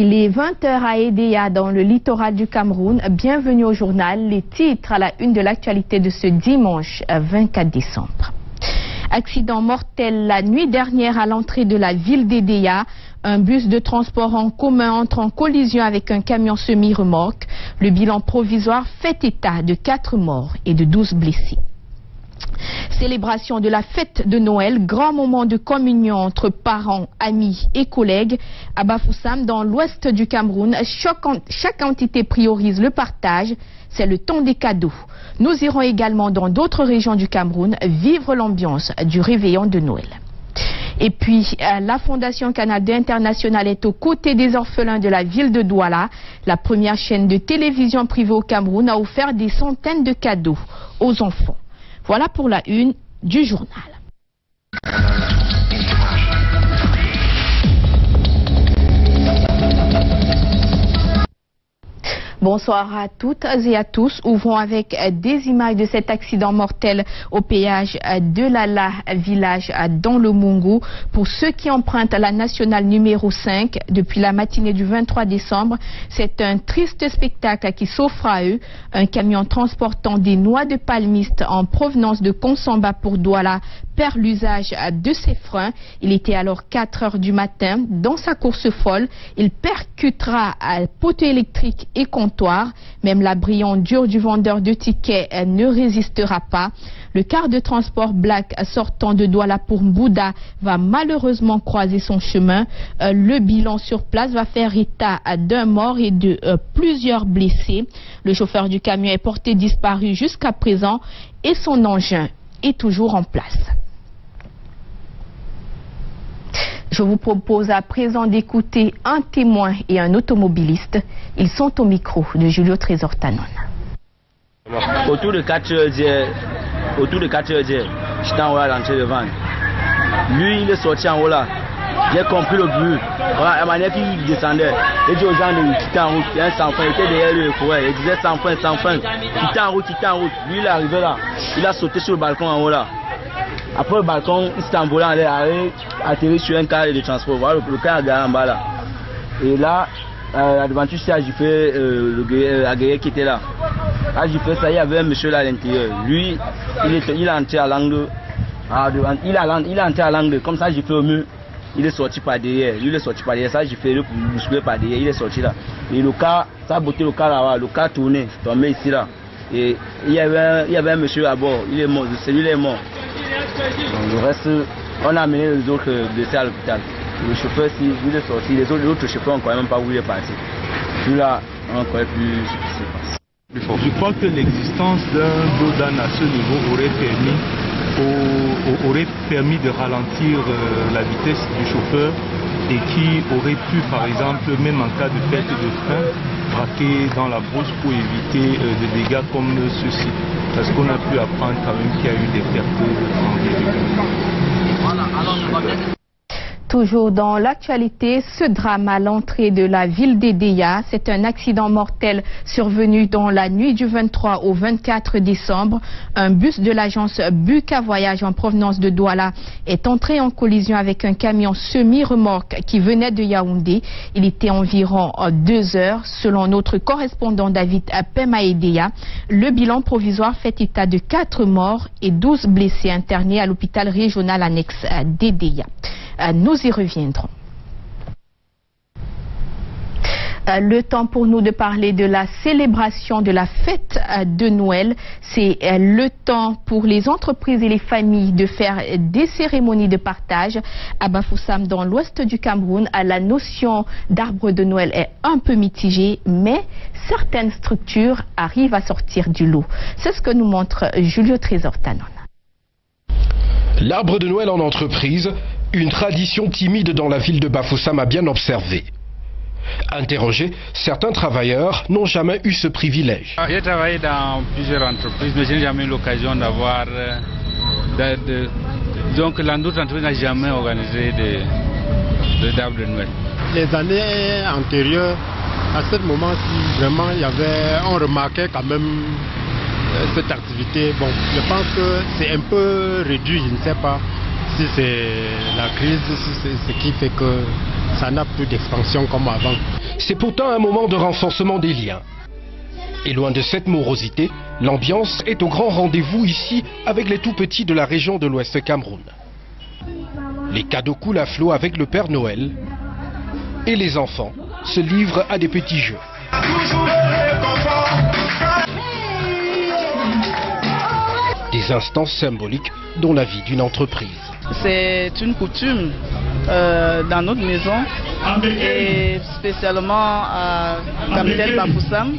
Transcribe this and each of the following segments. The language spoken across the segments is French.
Il est 20 h à Edéa dans le littoral du Cameroun. Bienvenue au journal. Les titres à la une de l'actualité de ce dimanche 24 décembre. Accident mortel la nuit dernière à l'entrée de la ville d'Edéa. Un bus de transport en commun entre en collision avec un camion semi-remorque. Le bilan provisoire fait état de 4 morts et de 12 blessés. Célébration de la fête de Noël, grand moment de communion entre parents, amis et collègues. À Bafoussam, dans l'ouest du Cameroun, chaque entité priorise le partage. C'est le temps des cadeaux. Nous irons également dans d'autres régions du Cameroun vivre l'ambiance du réveillon de Noël. Et puis, la Fondation Canada International est aux côtés des orphelins de la ville de Douala. La première chaîne de télévision privée au Cameroun a offert des centaines de cadeaux aux enfants. Voilà pour la une du journal. Bonsoir à toutes et à tous. Ouvrons avec des images de cet accident mortel au péage de Lala, village dans le Mungu. Pour ceux qui empruntent la nationale numéro 5 depuis la matinée du 23 décembre, c'est un triste spectacle qui s'offre à eux. Un camion transportant des noix de palmiste en provenance de Konsamba pour Douala perd l'usage de ses freins. Il était alors 4 h du matin. Dans sa course folle, il percutera un poteau électrique et comptoir. Même la brillante dure du vendeur de tickets ne résistera pas. Le car de transport Black sortant de Douala pour Mbouda va malheureusement croiser son chemin. Le bilan sur place va faire état d'un mort et de plusieurs blessés. Le chauffeur du camion est porté disparu jusqu'à présent et son engin est toujours en place. Je vous propose à présent d'écouter un témoin et un automobiliste. Ils sont au micro de Julio Trésor Tanon. Autour de 4 h d'hier, j'étais en haut à l'entrée de vente. Lui, il est sorti en haut là. J'ai compris le but. Voilà, la manière qu'il descendait. Il dit aux gens de quitter en route. Il y a un sans-fin, il était derrière le forêt. Il disait sans-fin, sans-fin. Quitter en route, quitter en route. Lui, il est arrivé là. Il a sauté sur le balcon en haut là. Après le balcon, il s'est envolé en l'air, atterri sur un car de transport. Voilà, le car a garé en bas là. Et là, la devanture, c'est à Gifé, la guerrière qui était là. À Gifé, ça, il y avait un monsieur là à l'intérieur. Lui, il est entré à l'angle. Il est entré à l'angle. Comme ça, Gifé au mur. Il est sorti par derrière. Lui, il est sorti par derrière. Ça, Gifé, le bousculé par derrière. Il est sorti là. Et le car, ça a botté le car là-bas. Le car tourné, tombé ici là. Et il y avait un monsieur à bord. Il est mort. Celui-là est mort. Donc, le reste, on a amené les autres blessés à l'hôpital. Le chauffeur, il est sorti. Les autres chauffeurs, on ne connaît même pas où il est parti. Celui-là, on ne connaît plus ce qui s'est passé. Je crois que l'existence d'un dodan à ce niveau aurait permis de ralentir la vitesse du chauffeur et qui aurait pu, par exemple, même en cas de perte de frein, braquer dans la brousse pour éviter des dégâts comme ceci. Parce qu'on a pu apprendre quand même qu'il y a eu des pertes de. Toujours dans l'actualité, ce drame à l'entrée de la ville d'Edéa, c'est un accident mortel survenu dans la nuit du 23 au 24 décembre. Un bus de l'agence Buka Voyage en provenance de Douala est entré en collision avec un camion semi-remorque qui venait de Yaoundé. Il était environ 2 heures. Selon notre correspondant David Pem à Edéa, le bilan provisoire fait état de 4 morts et 12 blessés internés à l'hôpital régional annexe d'Edéa. Nous y reviendrons. Le temps pour nous de parler de la célébration de la fête de Noël. C'est le temps pour les entreprises et les familles de faire des cérémonies de partage. À Bafoussam, dans l'ouest du Cameroun, la notion d'arbre de Noël est un peu mitigée, mais certaines structures arrivent à sortir du lot. C'est ce que nous montre Julio Trésor Tanon. L'arbre de Noël en entreprise, une tradition timide dans la ville de Bafoussam a bien observé. Interrogés, certains travailleurs n'ont jamais eu ce privilège. J'ai travaillé dans plusieurs entreprises, mais je n'ai jamais eu l'occasion d'avoir... Donc notre entreprise n'a jamais organisé d'arbre de Noël. Les années antérieures, à ce moment-ci, vraiment, on remarquait quand même cette activité. Bon, je pense que c'est un peu réduit, je ne sais pas. si c'est la crise, c'est ce qui fait que ça n'a plus d'expansion comme avant. C'est pourtant un moment de renforcement des liens. Et loin de cette morosité, l'ambiance est au grand rendez-vous ici avec les tout-petits de la région de l'Ouest Cameroun. Les cadeaux coulent à flot avec le Père Noël et les enfants se livrent à des petits jeux. Des instants symboliques dont la vie d'une entreprise. C'est une coutume dans notre maison et spécialement à Capitaine Bafoussam.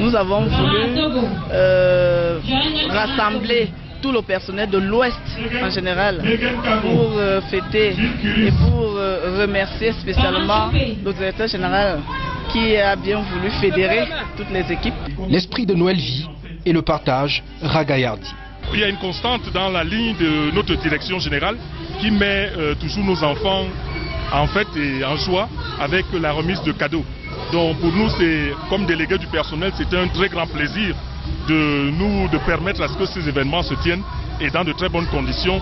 Nous avons voulu rassembler tout le personnel de l'Ouest en général pour fêter et pour remercier spécialement le directeur général qui a bien voulu fédérer toutes les équipes. L'esprit de Noël vit et le partage ragaillardi. Il y a une constante dans la ligne de notre direction générale qui met toujours nos enfants en fête et en joie avec la remise de cadeaux. Donc pour nous, comme délégués du personnel, c'est un très grand plaisir de permettre à ce que ces événements se tiennent et dans de très bonnes conditions.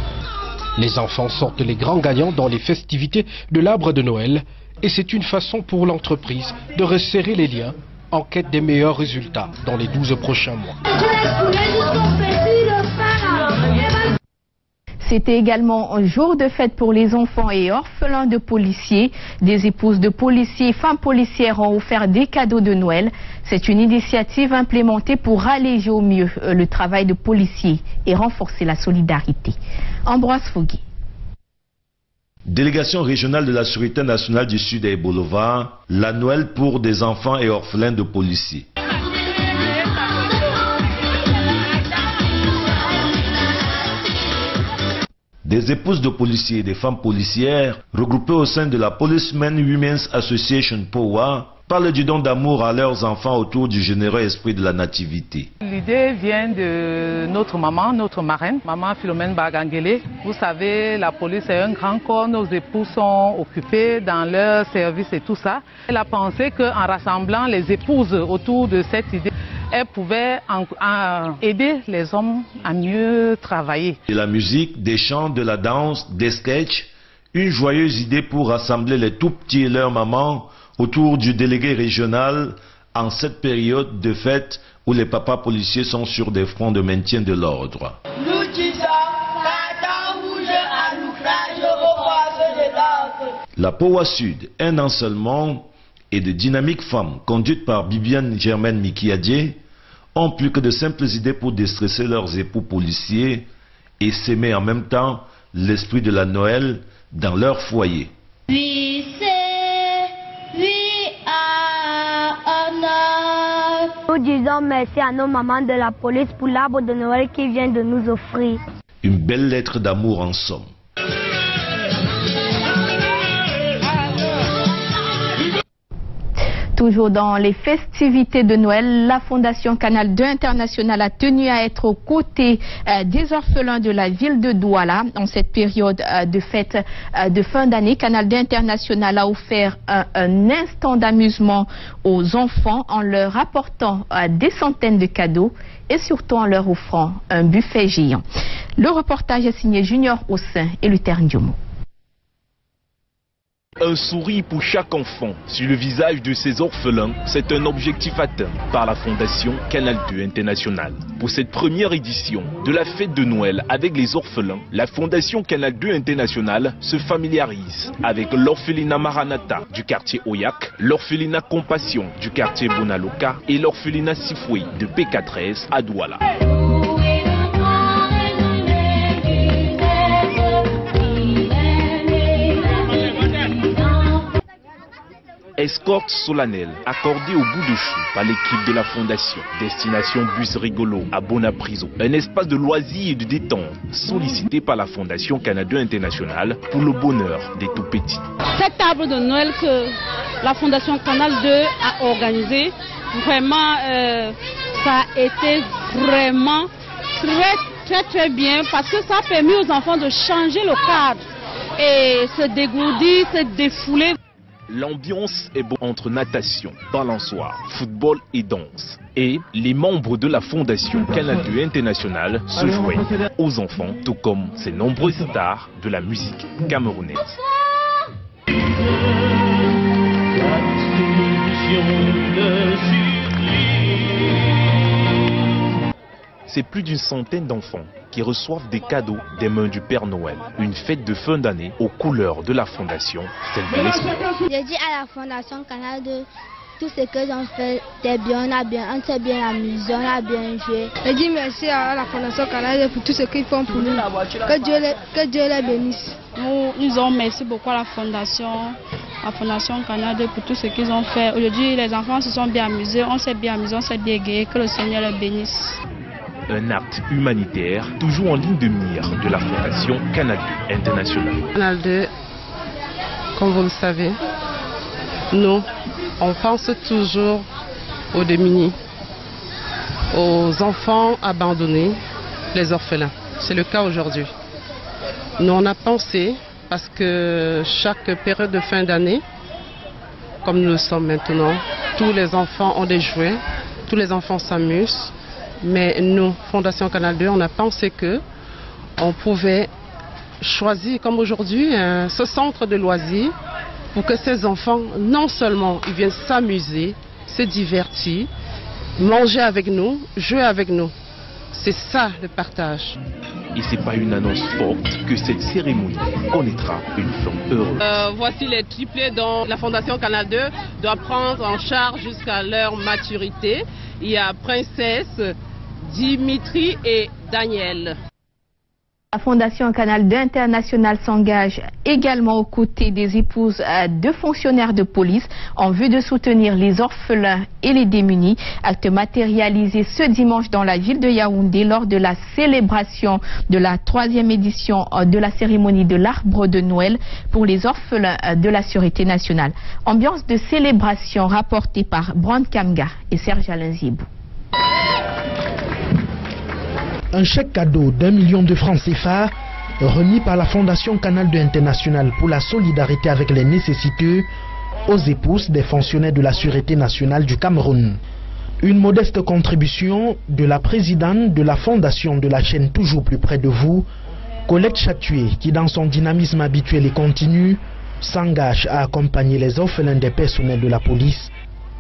Les enfants sortent les grands gagnants dans les festivités de l'arbre de Noël et c'est une façon pour l'entreprise de resserrer les liens en quête des meilleurs résultats dans les 12 prochains mois. C'était également un jour de fête pour les enfants et orphelins de policiers. Des épouses de policiers et femmes policières ont offert des cadeaux de Noël. C'est une initiative implémentée pour alléger au mieux le travail de policiers et renforcer la solidarité. Ambroise Fogui. Délégation régionale de la Sûreté nationale du Sud à Ebolova, la Noël pour des enfants et orphelins de policiers. Des épouses de policiers et des femmes policières, regroupées au sein de la Policemen Women's Association POWA, parlent du don d'amour à leurs enfants autour du généreux esprit de la nativité. L'idée vient de notre maman, notre marraine, maman Philomène Bagangele. Vous savez, la police est un grand corps, nos époux sont occupés dans leur service et tout ça. Elle a pensé qu'en rassemblant les épouses autour de cette idée, elle pouvait aider les hommes à mieux travailler. De la musique, des chants, de la danse, des sketchs, une joyeuse idée pour rassembler les tout-petits et leurs mamans autour du délégué régional en cette période de fête où les papas policiers sont sur des fronts de maintien de l'ordre. La POWA Sud, un an seulement, et de dynamiques femmes conduites par Bibiane Germaine Mikiadie, ont plus que de simples idées pour déstresser leurs époux policiers et s'aimer en même temps l'esprit de la Noël dans leur foyer. Nous disons merci à nos mamans de la police pour l'arbre de Noël qu'ils viennent de nous offrir. Une belle lettre d'amour en somme. Toujours dans les festivités de Noël, la Fondation Canal 2 International a tenu à être aux côtés des orphelins de la ville de Douala. En cette période de fête de fin d'année, Canal 2 International a offert un instant d'amusement aux enfants en leur apportant des centaines de cadeaux et surtout en leur offrant un buffet géant. Le reportage est signé Junior Ossin et Luther Ndiomo. Un sourire pour chaque enfant sur le visage de ces orphelins, c'est un objectif atteint par la Fondation Canal 2 International. Pour cette première édition de la fête de Noël avec les orphelins, la Fondation Canal 2 International se familiarise avec l'orphelinat Maranatha du quartier Oyak, l'orphelinat Compassion du quartier Bonaloka et l'orphelinat Sifoué de PK13 à Douala. Escorte solennelle accordée au bout de chou par l'équipe de la Fondation. Destination bus rigolo à Bonapriso. Un espace de loisirs et de détente sollicité par la Fondation Canal 2 International pour le bonheur des tout-petits. Cet arbre de Noël que la Fondation Canal 2 a organisé, vraiment, ça a été vraiment très bien parce que ça a permis aux enfants de changer le cadre et se dégourdir, se défouler. L'ambiance est bonne entre natation, balançoire, football et danse. Et les membres de la Fondation Canal 2 International se joignent aux enfants, tout comme ces nombreuses stars de la musique camerounaise. C'est plus d'une centaine d'enfants qui reçoivent des cadeaux des mains du Père Noël. Une fête de fin d'année aux couleurs de la Fondation, celle de l'espoir. J'ai dit à la Fondation Canal 2, tout ce qu'ils ont fait, c'était bien, on s'est bien amusé, on a bien joué. Je dis merci à la Fondation Canal 2 pour tout ce qu'ils font pour nous. Que Dieu les bénisse. Nous disons merci beaucoup à la Fondation Canal 2 pour tout ce qu'ils ont fait. Aujourd'hui, les enfants se sont bien amusés, on s'est bien amusé, on s'est bien gayé. Que le Seigneur les bénisse. Un acte humanitaire toujours en ligne de mire de la Fondation Canal 2 International. Canal 2, comme vous le savez, nous, on pense toujours aux démunis, aux enfants abandonnés, les orphelins. C'est le cas aujourd'hui. Nous, on a pensé, parce que chaque période de fin d'année, comme nous le sommes maintenant, tous les enfants ont des jouets, tous les enfants s'amusent. Mais nous, Fondation Canal 2, on a pensé qu'on pouvait choisir, comme aujourd'hui, ce centre de loisirs pour que ces enfants, non seulement ils viennent s'amuser, se divertir, manger avec nous, jouer avec nous. C'est ça le partage. Et c'est pas une annonce forte que cette cérémonie connaîtra une fin heureuse. Voici les triplés dont la Fondation Canal 2 doit prendre en charge jusqu'à leur maturité. Il y a Princesse, Dimitri et Daniel. La Fondation Canal 2 International s'engage également aux côtés des épouses de fonctionnaires de police en vue de soutenir les orphelins et les démunis. Acte matérialisé ce dimanche dans la ville de Yaoundé lors de la célébration de la 3e édition de la cérémonie de l'arbre de Noël pour les orphelins de la Sûreté nationale. Ambiance de célébration rapportée par Brand Kamga et Serge Alain Zibou. Un chèque cadeau d'1 million de francs CFA remis par la Fondation Canal 2 International pour la solidarité avec les nécessiteux aux épouses des fonctionnaires de la Sûreté nationale du Cameroun. Une modeste contribution de la présidente de la fondation de la chaîne Toujours plus près de vous, Colette Chatué, qui dans son dynamisme habituel et continu s'engage à accompagner les orphelins des personnels de la police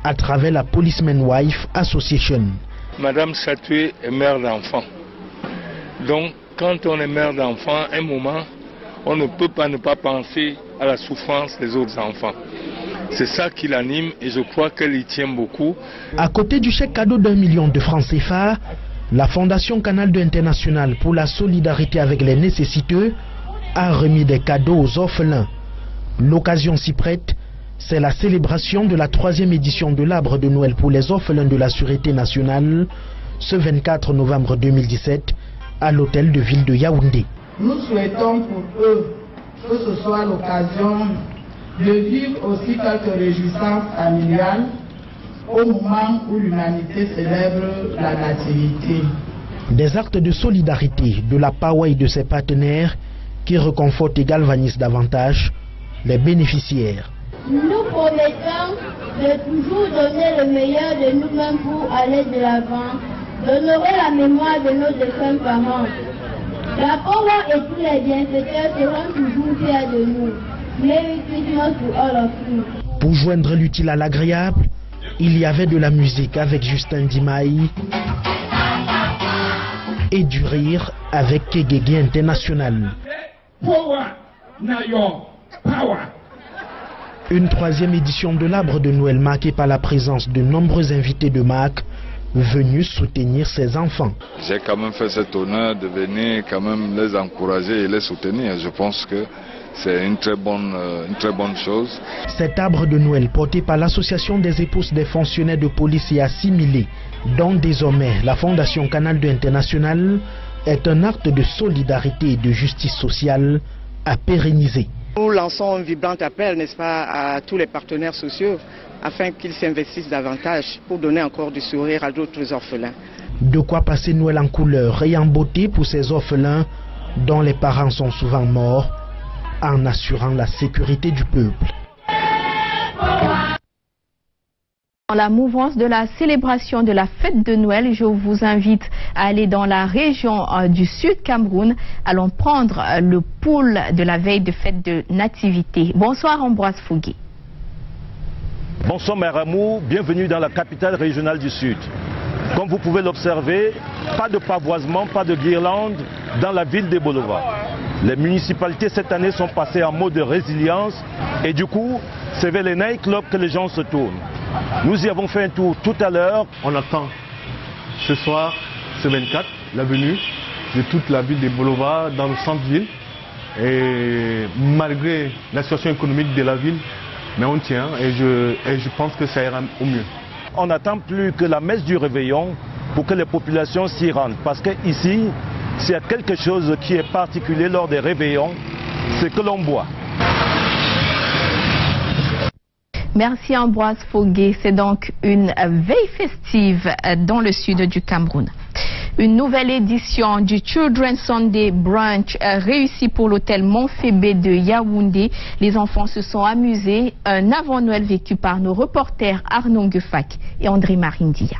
à travers la Policeman Wife Association. Madame Chatué est mère d'enfant. Donc, quand on est mère d'enfant, un moment, on ne peut pas ne pas penser à la souffrance des autres enfants. C'est ça qui l'anime et je crois qu'elle y tient beaucoup. À côté du chèque cadeau d'1 million de francs CFA, la Fondation Canal 2 International pour la solidarité avec les nécessiteux a remis des cadeaux aux orphelins. L'occasion s'y prête, c'est la célébration de la 3e édition de l'arbre de Noël pour les orphelins de la Sûreté nationale, ce 24 novembre 2017, à l'hôtel de ville de Yaoundé. Nous souhaitons pour eux que ce soit l'occasion de vivre aussi quelques réjouissances familiales au moment où l'humanité célèbre la nativité. Des actes de solidarité de la PAWA et de ses partenaires qui réconfortent et galvanisent davantage les bénéficiaires. Nous promettons de toujours donner le meilleur de nous-mêmes pour aller de l'avant, d'honorer la mémoire de nos défunts parents. La PAWA et tous les bienfaiteurs seront toujours fiers de nous. Merry Christmas to all of you. Pour joindre l'utile à l'agréable, il y avait de la musique avec Justin Dimaï et du rire avec Kegege International. Une 3e édition de l'arbre de Noël marquée par la présence de nombreux invités de marque venus soutenir ses enfants. J'ai quand même fait cet honneur de venir quand même les encourager et les soutenir. Je pense que c'est une très bonne chose. Cet arbre de Noël porté par l'association des épouses des fonctionnaires de police et assimilés, dont désormais la Fondation Canal 2 International, est un acte de solidarité et de justice sociale à pérenniser. Nous lançons un vibrant appel, n'est-ce pas, à tous les partenaires sociaux afin qu'ils s'investissent davantage pour donner encore du sourire à d'autres orphelins. De quoi passer Noël en couleur et en beauté pour ces orphelins dont les parents sont souvent morts, en assurant la sécurité du peuple. Dans la mouvance de la célébration de la fête de Noël, je vous invite à aller dans la région du Sud Cameroun. Allons prendre le pouls de la veille de fête de Nativité. Bonsoir Ambroise Fougué. Bonsoir Maramou, bienvenue dans la capitale régionale du Sud. Comme vous pouvez l'observer, pas de pavoisement, pas de guirlande dans la ville de Bolova. Les municipalités cette année sont passées en mode de résilience et du coup, c'est vers les nightclubs que les gens se tournent. Nous y avons fait un tour tout à l'heure. On attend ce soir, ce 24, la venue de toute la ville de Bolova dans le centre-ville. Et malgré la situation économique de la ville, mais on tient et je pense que ça ira au mieux. On n'attend plus que la messe du réveillon pour que les populations s'y rendent. Parce qu'ici, s'il y a quelque chose qui est particulier lors des réveillons, c'est que l'on boit. Merci Ambroise Fougué. C'est donc une veille festive dans le sud du Cameroun. Une nouvelle édition du Children's Sunday Brunch réussie pour l'hôtel Montfébé de Yaoundé. Les enfants se sont amusés. Un avant-Noël vécu par nos reporters Arnaud Guefak et André Marindia.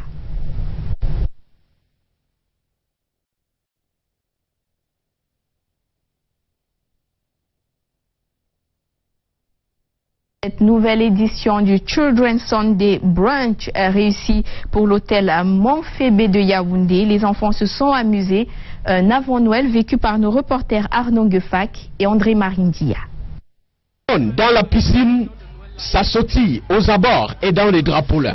Cette nouvelle édition du Children's Sunday Brunch réussie pour l'hôtel Montfébé de Yaoundé. Les enfants se sont amusés. Un avant-Noël vécu par nos reporters Arnaud Guefak et André Marindia. Dans la piscine, ça sautille aux abords et dans les drapeaux-là.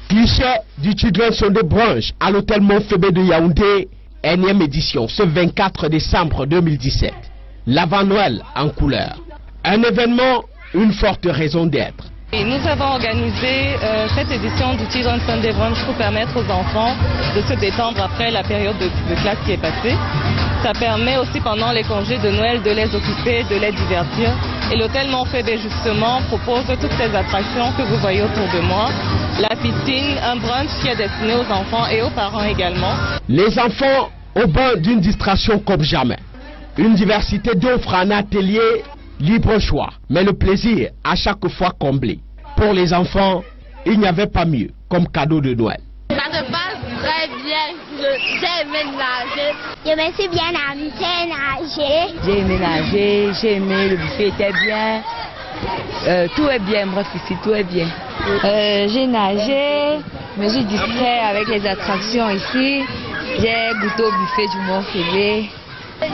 Cliché du Children's Sunday Brunch à l'hôtel Montfébé de Yaoundé, énième édition, ce 24 décembre 2017. L'avant-Noël en couleur. Un événement, une forte raison d'être. Nous avons organisé cette édition du Children's Sunday Brunch pour permettre aux enfants de se détendre après la période de classe qui est passée. Ça permet aussi pendant les congés de Noël de les occuper, de les divertir. Et l'hôtel Montfébé justement propose toutes ces attractions que vous voyez autour de moi. La piscine, un brunch qui est destiné aux enfants et aux parents également. Les enfants au bord d'une distraction comme jamais. Une diversité d'offres en atelier. Libre choix, mais le plaisir à chaque fois comblé. Pour les enfants, il n'y avait pas mieux comme cadeau de Noël. Ça se passe très bien, j'ai aimé nager. Je me suis bien amusée nager. J'ai aimé nager, j'ai aimé, le buffet était bien. Tout est bien, bref ici, tout est bien. J'ai nagé, je me suis distrait avec les attractions ici. J'ai goûté au buffet du Montfébé.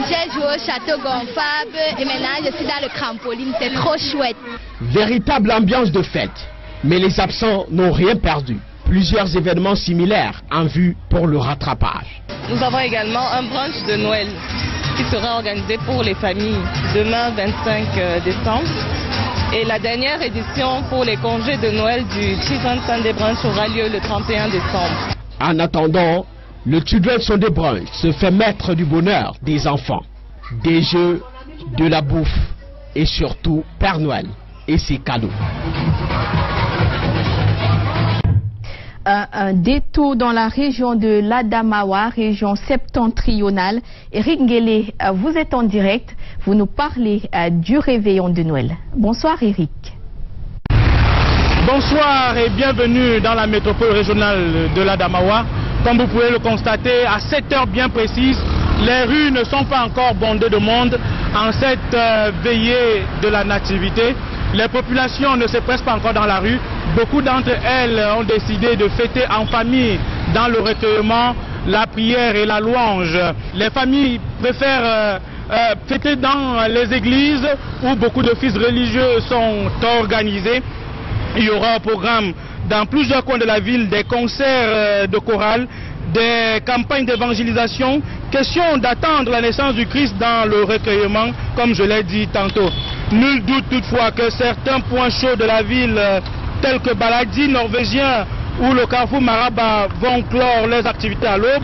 J'ai joué au château gonflable et maintenant je suis dans le trampoline, c'est trop chouette. Véritable ambiance de fête, mais les absents n'ont rien perdu. Plusieurs événements similaires en vue pour le rattrapage. Nous avons également un brunch de Noël qui sera organisé pour les familles demain 25 décembre. Et la dernière édition pour les congés de Noël du Children's Sunday Brunch aura lieu le 31 décembre. En attendant, le Children's Sunday Brunch se fait maître du bonheur des enfants, des jeux, de la bouffe et surtout Père Noël et ses cadeaux. Un détour dans la région de l'Adamawa, région septentrionale. Eric Nguélé, vous êtes en direct, vous nous parlez du réveillon de Noël. Bonsoir Eric. Bonsoir et bienvenue dans la métropole régionale de l'Adamawa. Comme vous pouvez le constater, à 7 heures bien précises, les rues ne sont pas encore bondées de monde en cette veillée de la nativité. Les populations ne se pressent pas encore dans la rue. Beaucoup d'entre elles ont décidé de fêter en famille dans le recueillement, la prière et la louange. Les familles préfèrent fêter dans les églises où beaucoup d'offices religieux sont organisés. Il y aura au programme dans plusieurs coins de la ville des concerts de chorale, des campagnes d'évangélisation. Question d'attendre la naissance du Christ dans le recueillement, comme je l'ai dit tantôt. Nul doute toutefois que certains points chauds de la ville, tels que Baladi, Norvégien ou le Carrefour Maraba, vont clore les activités à l'aube.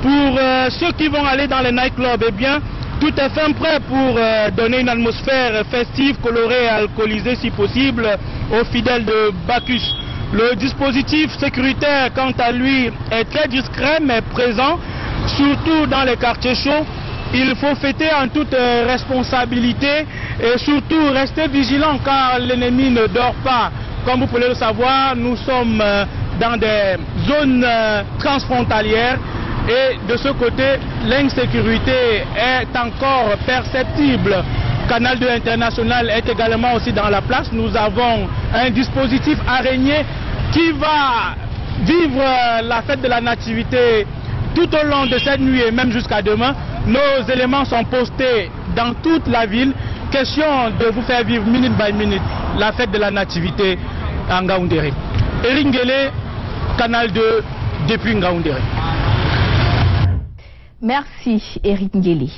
Pour ceux qui vont aller dans les nightclubs, eh bien, tout est fin prêt pour donner une atmosphère festive, colorée et alcoolisée si possible aux fidèles de Bacchus. Le dispositif sécuritaire, quant à lui, est très discret mais présent, surtout dans les quartiers chauds. Il faut fêter en toute responsabilité et surtout rester vigilant car l'ennemi ne dort pas. Comme vous pouvez le savoir, nous sommes dans des zones transfrontalières et de ce côté, l'insécurité est encore perceptible. Canal 2 International est également aussi dans la place. Nous avons un dispositif araignée qui va vivre la fête de la nativité tout au long de cette nuit et même jusqu'à demain. Nos éléments sont postés dans toute la ville. Question de vous faire vivre minute by minute la fête de la nativité à Ngaoundéré. Eric Ngele, Canal 2 depuis Ngaoundéré. Merci Eric Ngele.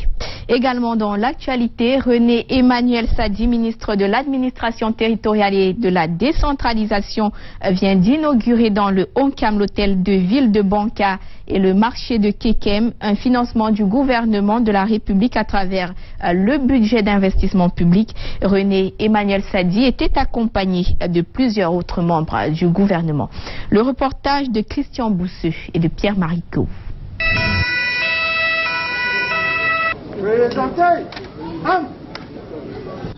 Également dans l'actualité, René Emmanuel Sadi, ministre de l'administration territoriale et de la décentralisation, vient d'inaugurer dans le ONCAM l'hôtel de ville de Banka et le marché de Kekem, un financement du gouvernement de la République à travers le budget d'investissement public. René Emmanuel Sadi était accompagné de plusieurs autres membres du gouvernement. Le reportage de Christian Bousseux et de Pierre Marico.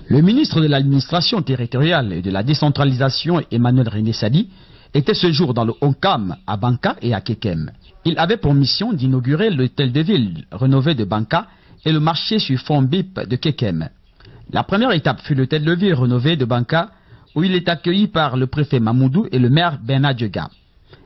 Le ministre de l'administration territoriale et de la décentralisation, Emmanuel René Sadi, était ce jour dans le ONCAM à Banka et à Kekem. Il avait pour mission d'inaugurer l'hôtel de ville rénové de Banka et le marché sur fond BIP de Kekem. La première étape fut l'hôtel de ville rénové de Banka, où il est accueilli par le préfet Mamoudou et le maire Bernard Djega.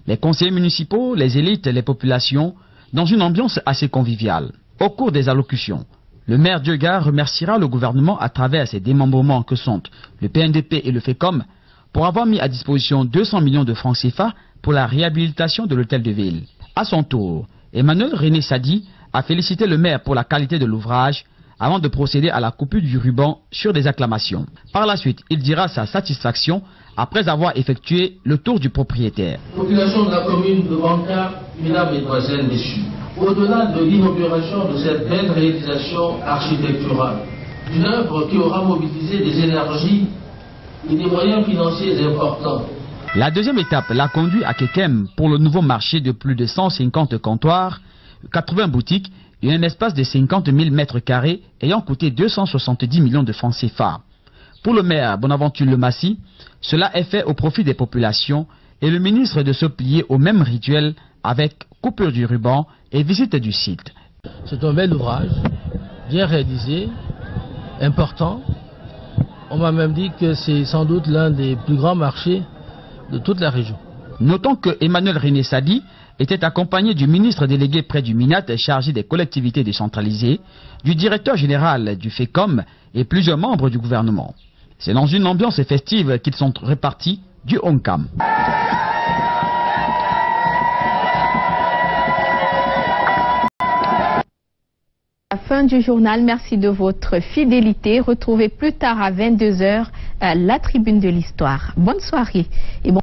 Les conseillers municipaux, les élites et les populations, dans une ambiance assez conviviale. Au cours des allocutions, le maire Djega remerciera le gouvernement à travers ses démembrements que sont le PNDP et le FECOM pour avoir mis à disposition 200 millions de francs CFA pour la réhabilitation de l'hôtel de ville. À son tour, Emmanuel René Sadi a félicité le maire pour la qualité de l'ouvrage avant de procéder à la coupure du ruban sur des acclamations. Par la suite, il dira sa satisfaction après avoir effectué le tour du propriétaire. Population de la commune de Banka, mesdames et mesdemoiselles, messieurs. Au-delà de l'inauguration de cette belle réalisation architecturale, une œuvre qui aura mobilisé des énergies et des moyens financiers importants. La deuxième étape l'a conduit à Kekem pour le nouveau marché de plus de 150 comptoirs, 80 boutiques et un espace de 50 000 mètres carrés ayant coûté 270 millions de francs CFA. Pour le maire Bonaventure Lemassi, cela est fait au profit des populations et le ministre de se plier au même rituel avec coupure du ruban et visite du site. C'est un bel ouvrage, bien réalisé, important. On m'a même dit que c'est sans doute l'un des plus grands marchés de toute la région. Notons que Emmanuel René Sadi était accompagné du ministre délégué près du MINAT chargé des collectivités décentralisées, du directeur général du FECOM et plusieurs membres du gouvernement. C'est dans une ambiance festive qu'ils sont répartis du ONCAM. Fin du journal, merci de votre fidélité. Retrouvez plus tard à 22h la tribune de l'histoire. Bonne soirée et bon